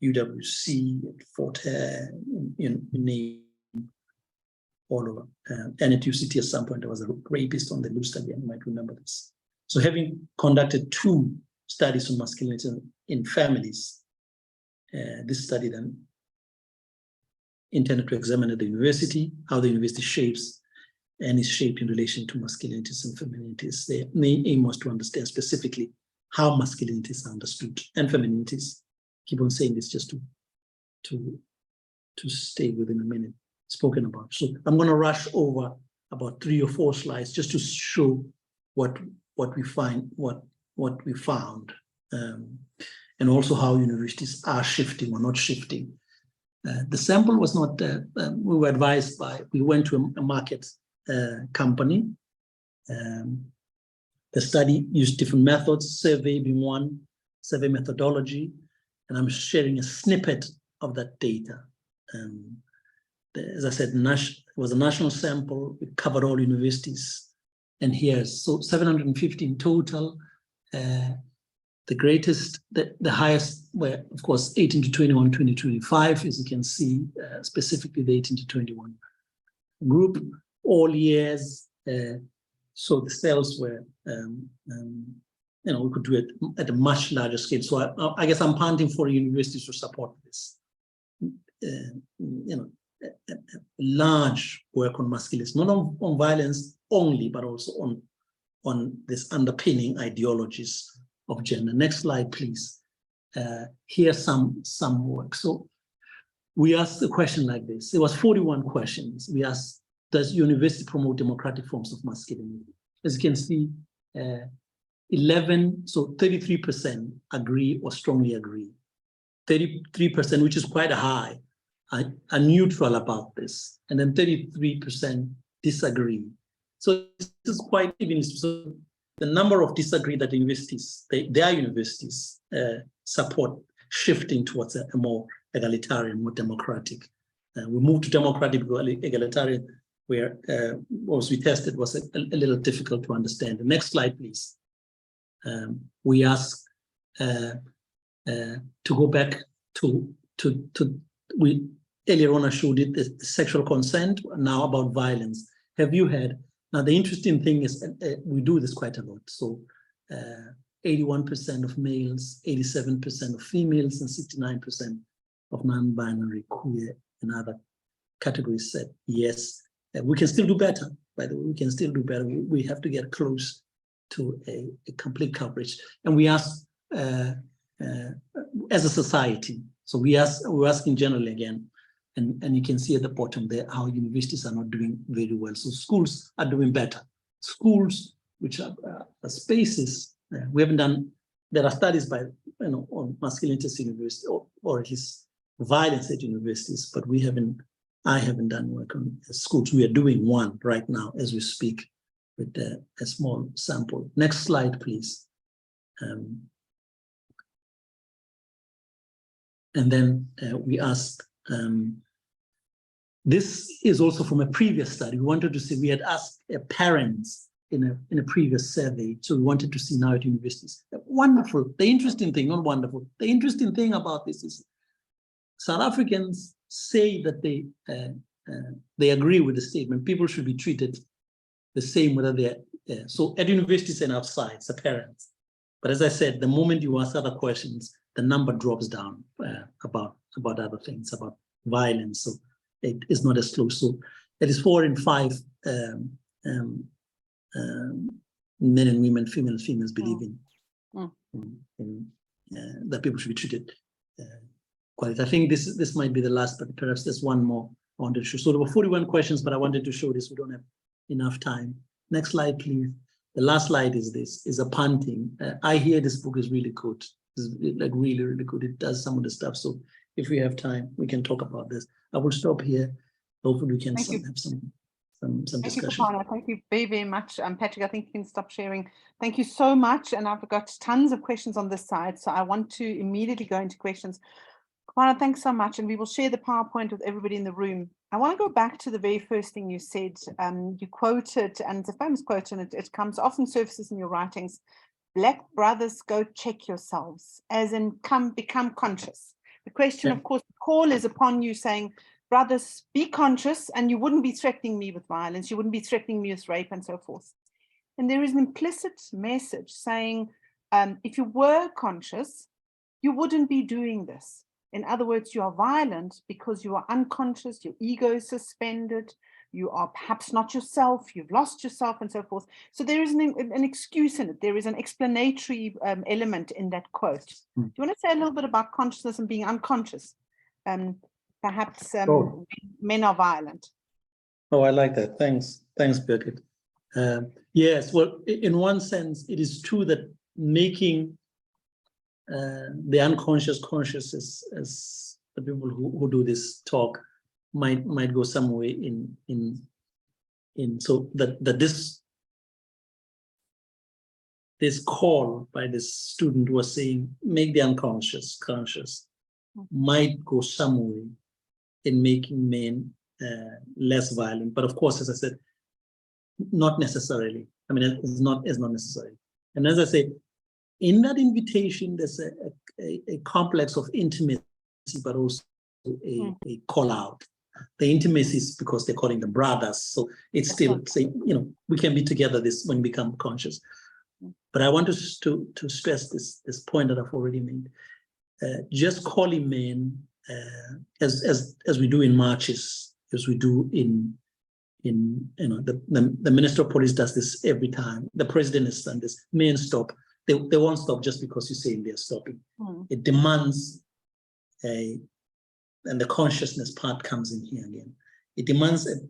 UWC, at Fort Hare, in name all over. And at UCT at some point, there was a rapist on the loose again, you might remember this. So having conducted 2 studies on masculinity in families, this study then intended to examine at the university, how the university shapes and is shaped in relation to masculinities and femininities. The main aim was to understand specifically how masculinities are understood and femininities. Keep on saying this just to stay within a minute, spoken about. So I'm going to rush over about 3 or 4 slides just to show what we find, what we found, and also how universities are shifting or not shifting. The sample was not, we were advised by, we went to a market company. The study used different methods, survey being one, survey methodology, and I'm sharing a snippet of that data. As I said, it was a national sample, it covered all universities. And here's, so 750 in total. The greatest, the highest were, of course, 18 to 21, 20 to 25, as you can see, specifically the 18 to 21 group, all years. So the sales were, we could do it at a much larger scale. So I guess I'm panting for universities to support this. Large work on masculinity, not on violence only, but also on this underpinning ideologies of gender. Next slide, please. here's some work. So we asked a question like this. It was 41 questions. We asked, does university promote democratic forms of masculinity? As you can see, 11, so 33% agree or strongly agree. 33%, which is quite high, are neutral about this. And then 33% disagree. So this is quite even. So the number of disagree that universities, their universities support shifting towards a more egalitarian, more democratic. We moved to democratic, egalitarian, where what we tested was a little difficult to understand. The next slide, please. We asked to go back to we earlier on I showed it, the sexual consent, now about violence. Have you had, now the interesting thing is we do this quite a lot. So 81% of males, 87% of females, and 69% of non-binary, queer, and other categories said yes. We can still do better, by the way, we can still do better. We have to get close to a complete coverage. And we ask as a society, so we're asking generally again, and you can see at the bottom there how universities are not doing very well. So schools are doing better. Schools, which are spaces, we haven't done, there are studies by, on masculinities university or at least violence at universities, but I haven't done work on schools. We are doing one right now as we speak with a small sample. Next slide, please. And then we asked, this is also from a previous study. We wanted to see, we had asked parents in a previous survey, so we wanted to see now at universities. Wonderful, the interesting thing, not wonderful, the interesting thing about this is South Africans say that they agree with the statement, people should be treated the same whether they're, so at universities and outside, it's the parents. But as I said, the moment you ask other questions, the number drops down about other things, about violence. So it is not as close. So it is 4 in 5 men and women, females believe in that people should be treated quality. I think this might be the last, but perhaps there's one more I wanted to show. So there were 41 questions, but I wanted to show this. We don't have enough time. Next slide, please. The last slide is this, is a punting. I hear this book is really good. It's like really, really good. It does some of the stuff. So if we have time, we can talk about this. I will stop here. Hopefully we can have some discussion. Thank you, Kopano. Thank you very, very much. Patrick, I think you can stop sharing. Thank you so much. And I've got tons of questions on this side. So I want to immediately go into questions. Kopano, thanks so much. And we will share the PowerPoint with everybody in the room. I want to go back to the very first thing you said. You quoted, and it's a famous quote, and it comes often surfaces in your writings. Black brothers, go check yourselves, as in become conscious. The question, of course, the call is upon you saying, brothers, be conscious, and you wouldn't be threatening me with violence, you wouldn't be threatening me with rape and so forth. And there is an implicit message saying, if you were conscious, you wouldn't be doing this. In other words, you are violent because you are unconscious, your ego is suspended, you are perhaps not yourself, you've lost yourself and so forth. So there is an excuse in it. There is an explanatory element in that quote. Do you want to say a little bit about consciousness and being unconscious? Perhaps men are violent. Oh, I like that. Thanks, Birgit. Yes, well, in one sense, it is true that making the unconscious conscious, as the people who do this talk might go some way in so that this call by this student who was saying make the unconscious conscious might go some way in making men less violent, but of course, as I said, not necessarily. I mean, it's not necessary. And as I say, in that invitation, there's a complex of intimacy, but also a call out. The intimacy is because they're calling them brothers. So it's still saying, we can be together this when we become conscious. But I want to stress this point that I've already made. Just calling men as we do in marches, as we do in the Minister of Police does this every time. The president has done this. Men stop. they won't stop just because you're saying they're stopping. It demands and the consciousness part comes in here again. It demands a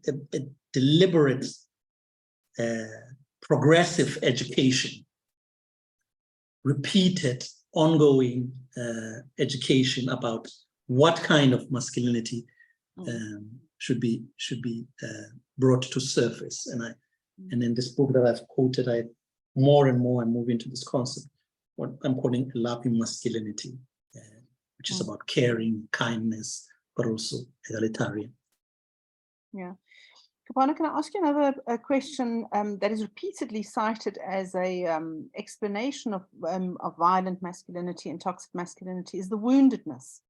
deliberate, progressive education, repeated, ongoing education about what kind of masculinity should be brought to surface. And in this book that I've quoted, I more and more I'm moving to this concept, what I'm calling a loving masculinity, which is about caring, kindness, but also egalitarian. Yeah. Kopano, can I ask you another question that is repeatedly cited as a explanation of violent masculinity and toxic masculinity is the woundedness.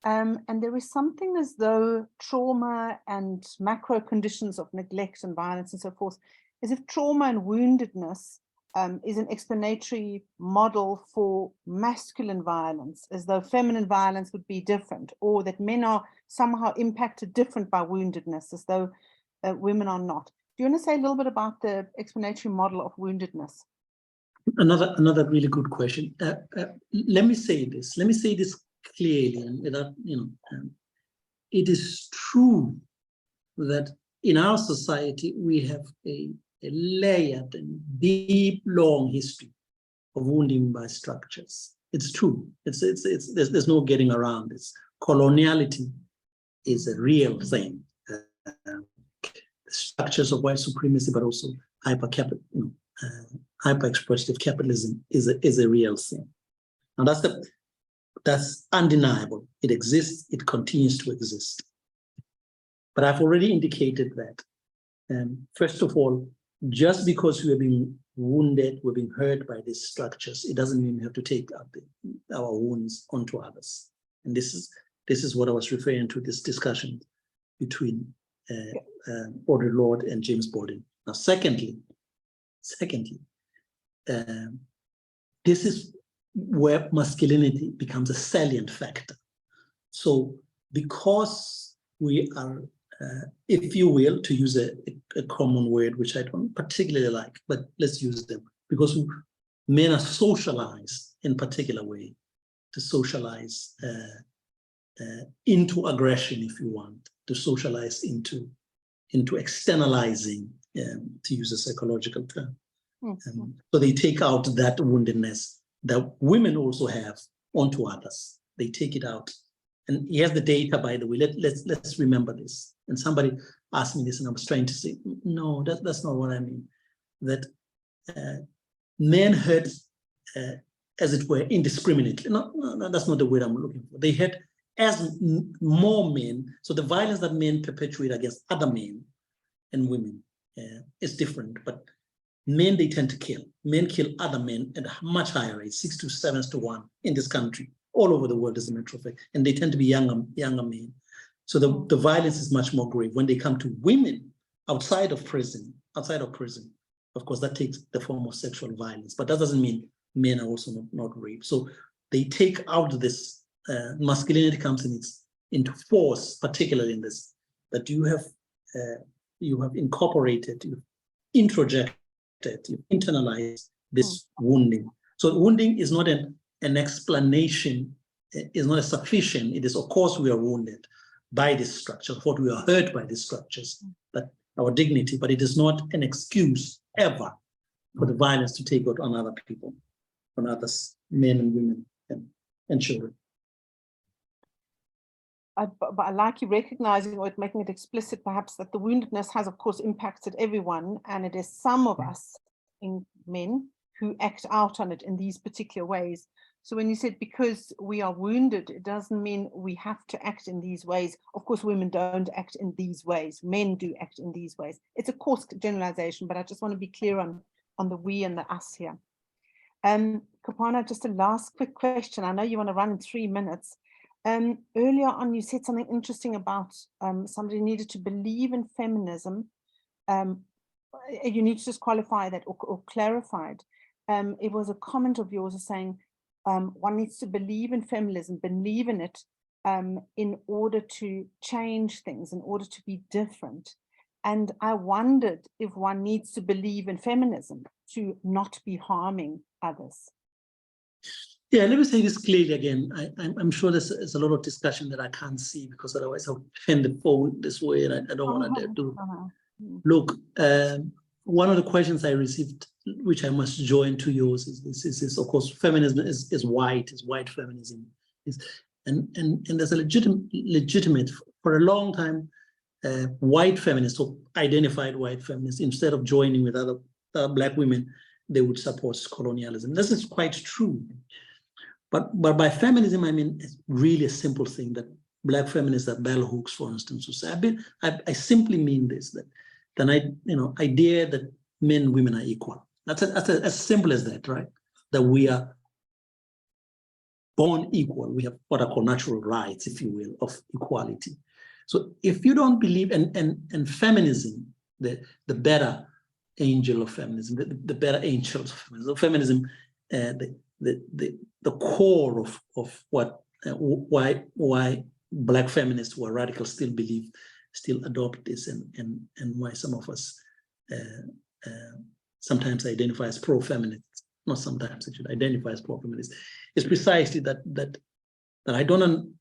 And there is something as though trauma and macro conditions of neglect and violence and so forth, as if trauma and woundedness is an explanatory model for masculine violence, as though feminine violence would be different, or that men are somehow impacted different by woundedness, as though women are not. Do you want to say a little bit about the explanatory model of woundedness? Another really good question. Let me say this clearly, and without, it is true that in our society we have a layered and deep, long history of wounding by structures. It's true. There's no getting around this. Coloniality is a real thing. Structures of white supremacy, but also hyper-exploitative capitalism is a real thing. Now that's undeniable. It exists. It continues to exist. But I've already indicated that. First of all, just because we are being wounded, we're being hurt by these structures, it doesn't mean we have to take our wounds onto others. And this is what I was referring to, this discussion between Audre Lorde and James Borden. Now, secondly, this is where masculinity becomes a salient factor. So because we are, if you will, to use a common word, which I don't particularly like, but let's use them, because men are socialized in a particular way, to socialize into aggression, if you want, to socialize into externalizing, to use a psychological term. So they take out that woundedness that women also have onto others. They take it out. And here's the data, by the way. Let's remember this. And somebody asked me this, and I was trying to say, no, that's not what I mean. That men hurt, as it were, indiscriminately. No, that's not the word I'm looking for. They hurt as more men. So the violence that men perpetuate against other men and women is different. But men, they tend to kill. Men kill other men at a much higher rate, 6 to 7 to 1 in this country, all over the world, as a matter of fact. And they tend to be younger men. So the violence is much more grave. When they come to women outside of prison, of course, that takes the form of sexual violence. But that doesn't mean men are also not raped. So they take out this, masculinity comes into force, particularly in this, that you have incorporated, you've introjected, you've internalized this wounding. So wounding is not an explanation, is not a sufficient. It is, of course, we are wounded by this structure, what we are hurt by these structures, but our dignity, but it is not an excuse ever for the violence to take out on other people, on others, men and women and children. But I like you recognizing or making it explicit, perhaps, that the woundedness has, of course, impacted everyone, and it is some of us, in men, who act out on it in these particular ways. So when you said because we are wounded, it doesn't mean we have to act in these ways. Of course, women don't act in these ways. Men do act in these ways. It's a coarse generalization, but I just want to be clear on the we and the us here. Kopano, just a last quick question. I know you want to run in 3 minutes. Earlier on, you said something interesting about somebody needed to believe in feminism. You need to just qualify that or clarify it. It was a comment of yours saying one needs to believe in feminism, believe in it in order to change things, in order to be different. And I wondered if one needs to believe in feminism to not be harming others. Yeah, let me say this clearly again. I'm sure there's a lot of discussion that I can't see because otherwise I'll hand the phone this way, and I don't want to do. Look, one of the questions I received, which I must join to yours, is of course feminism is white feminism, and there's a legitimate for a long time. White feminists, or identified white feminists, instead of joining with other Black women, they would support colonialism. This is quite true. But by feminism, I mean it's really a simple thing that Black feminists at bell hooks, for instance, will say. I simply mean this, that idea that men and women are equal. That's as simple as that, right? That we are born equal. We have what are called natural rights, if you will, of equality. So if you don't believe, and feminism, the better angel of feminism, the better angels of feminism, the core of what why Black feminists who are radical still believe, still adopt this, and why some of us sometimes identify as pro-feminists, not sometimes, it should identify as pro-feminists, is precisely that I don't,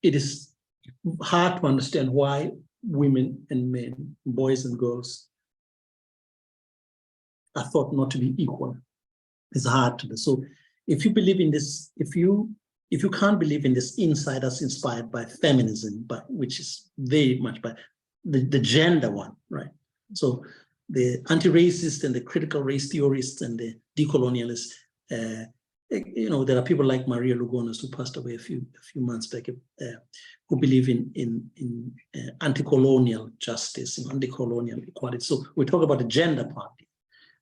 it is hard to understand why women and men, boys and girls, are thought not to be equal. It's hard to do. So if you believe in this, if you can't believe in this insight as inspired by feminism, but which is very much by the gender one, right? So the anti-racist and the critical race theorists and the decolonialists, there are people like Maria Lugones, who passed away a few months back, who believe in anti-colonial justice and anti-colonial equality. So we talk about the gender part,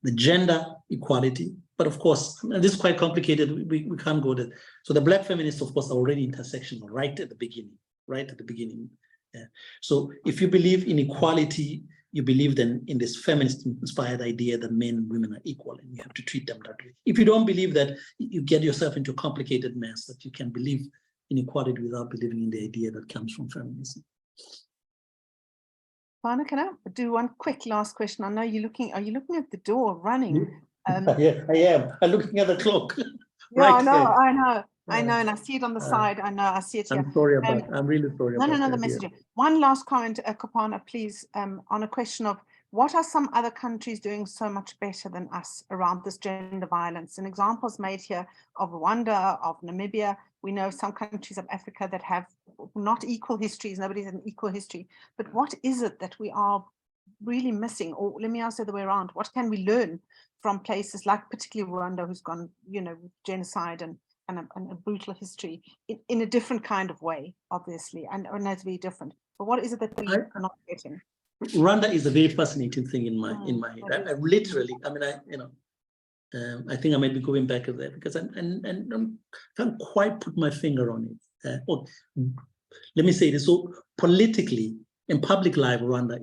the gender equality. But of course, and this is quite complicated. We can't go there. So the Black feminists, of course, are already intersectional right at the beginning. So if you believe in equality, you believe then in this feminist-inspired idea that men and women are equal, and you have to treat them that way. If you don't believe that, you get yourself into a complicated mess that you can believe in equality without believing in the idea that comes from feminism. Kopano, can I do one quick last question? I know you're looking. Are you looking at the door, running? Yeah, I am. I'm looking at the clock. Yeah, Right I know, there. I know, and I see it on the side. I know, I see it here. I'm sorry about. I'm really sorry about. No, the message. One last comment, Kopano, please, on a question of what are some other countries doing so much better than us around this gender violence? And examples made here of Rwanda, of Namibia. We know some countries of Africa that have not equal histories. Nobody's an equal history. But what is it that we are really missing? Or let me ask the other way around. What can we learn from places like particularly Rwanda, who's gone, genocide and a brutal history in a different kind of way, obviously, and it's very different. But what is it that we are not getting? Rwanda is a very fascinating thing in my head. I literally, I think I might be going back to that because I can't quite put my finger on it. Let me say this: so politically, in public life, Rwanda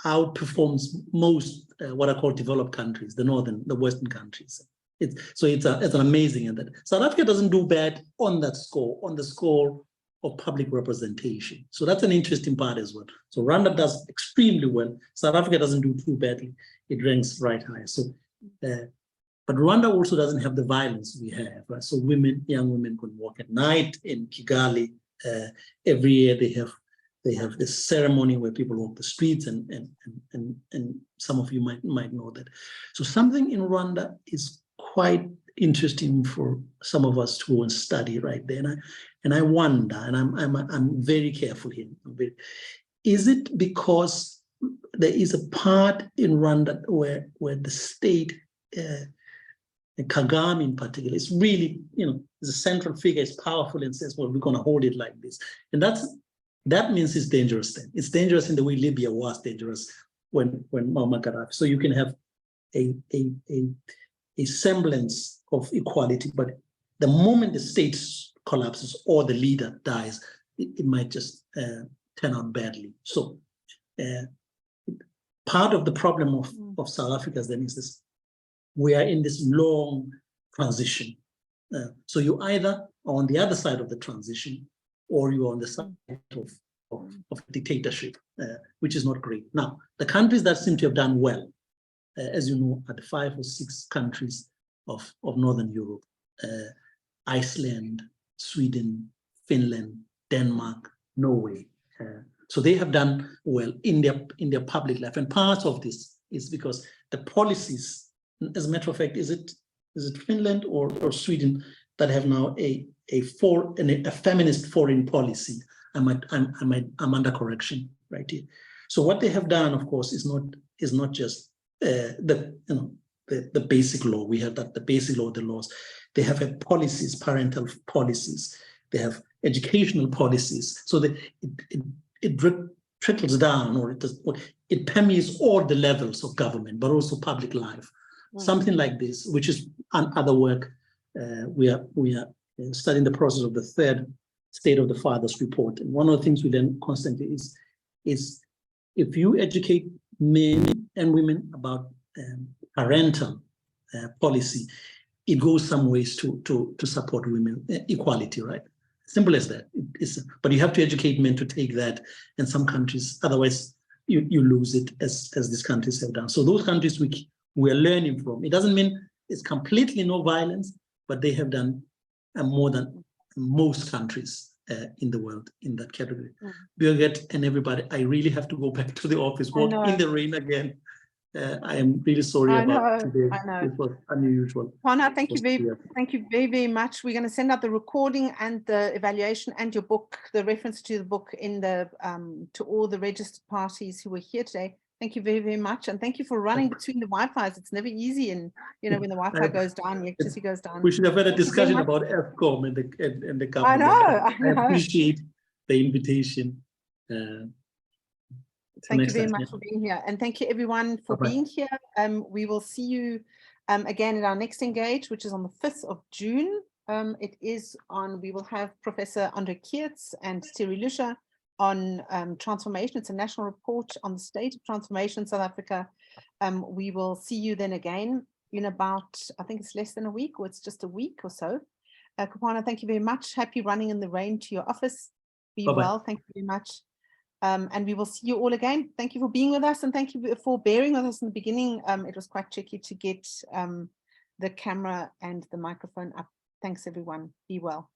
outperforms most what I call developed countries, the Western countries. It's an amazing in that. South Africa doesn't do bad on that score, on the score of public representation. So that's an interesting part as well. So Rwanda does extremely well. South Africa doesn't do too badly. It ranks right high. So, but Rwanda also doesn't have the violence we have. Right? So young women can walk at night in Kigali. Every year they have this ceremony where people walk the streets, and some of you might know that. So something in Rwanda is quite interesting for some of us to go and study right there. And I wonder, and I'm very careful here. Is it because there is a part in Rwanda where the state, Kagame in particular, is really, is a central figure, is powerful and says, well, we're going to hold it like this. And that means it's dangerous then. It's dangerous in the way Libya was dangerous when Muammar Gaddafi. So you can have a semblance of equality, but the moment the state collapses or the leader dies, it might just turn out badly. So part of the problem of South Africa then is this: we are in this long transition. So you either are on the other side of the transition, or you're on the side of dictatorship, which is not great. Now, the countries that seem to have done well as you know, are the 5 or 6 countries of Northern Europe: Iceland, Sweden, Finland, Denmark, Norway. So they have done well in their public life, and part of this is because the policies. As a matter of fact, is it Finland or Sweden that have now a feminist foreign policy? I'm under correction right here. So what they have done, of course, is not just the basic law. We have that, the basic law, the laws. They have had policies, parental policies. They have educational policies. So that it trickles down, or it permeates all the levels of government, but also public life. Something like this, which is other work. We are studying the process of the 3rd State of the Fathers report. And one of the things we learn constantly is if you educate men and women about parental policy, it goes some ways to support women equality, right? Simple as that. But you have to educate men to take that, and some countries, otherwise you lose it, as these countries have done. So those countries we are learning from. It doesn't mean it's completely no violence, but they have done more than most countries in the world in that category. Birgit and everybody, I really have to go back to the office, walk in the rain again. I am really sorry about today. It was unusual. Kopano, thank you very much. We're going to send out the recording and the evaluation and your book, the reference to the book in the to all the registered parties who were here today. Thank you very, very much. And thank you for running between the Wi-Fi's. It's never easy. And, when the Wi-Fi goes down, the electricity goes down. We should have had a discussion about EFCOM and the government. I know. I appreciate the invitation. Thank you very much for being here. And thank you, everyone, for being here. We will see you again at our next Engage, which is on the 5th of June. We will have Professor Andre Keerts and Thierry Lucia on transformation. It's a national report on the state of transformation in South Africa. We will see you then again in about, I think it's less than a week, or it's just a week or so. Kopano, thank you very much. Happy running in the rain to your office. Be well. Thank you very much. And we will see you all again. Thank you for being with us, and thank you for bearing with us in the beginning. It was quite tricky to get the camera and the microphone up. Thanks, everyone. Be well.